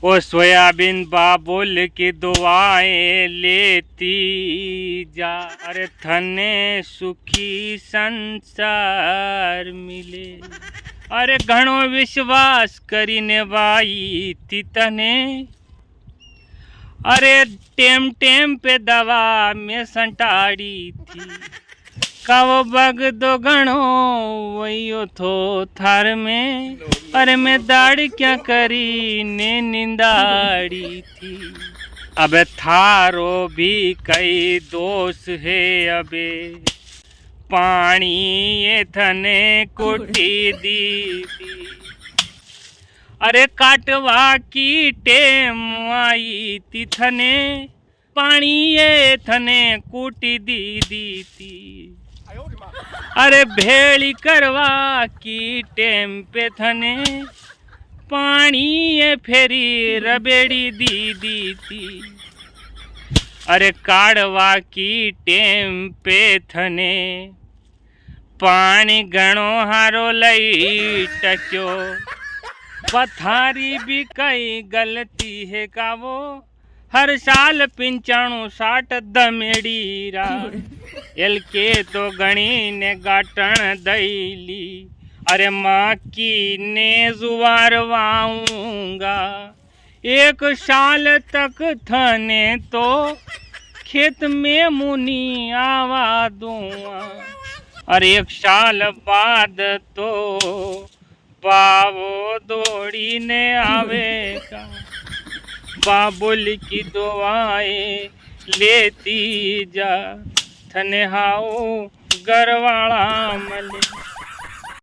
ओ soybean बाबुल की दुआएं लेती जा। अरे थने सुखी संसार मिले। अरे घणो विश्वास करीने बाई थी तने। अरे टेम टेम पे दवा में संटाड़ी थी। कावो बग दो घणो वयो थो थार में। अरे मैं दाढ़ी क्या करी ने निंदाड़ी थी। अबे थारो भी कई दोष है अबे। पानी ये थने कुटी दी थी। अरे काटवा की टेम आई थी थने। पानी ये थने कुटी दी थी। अरे भेड़ी करवा की टेम पे थने। पानी ये फेरी रबेड़ी दी थी। अरे काड़वा की टेम पे थने। पानी घणो हारो लई टक्यो। पथारी भी कई गलती है का वो। हर साल 95-60 दमेड़ी रा। एल के तो गणी ने गाटन दैली। अरे माँ की ने जुवार वाऊंगा। 1 साल तक थने तो खेत में मुनी आवा दूंगा। और 1 साल बाद तो बाबो दौड़ी ने आवेगा। बाबुल की दुआएं लेती जा। थने हाउ गरवाड़ा मले।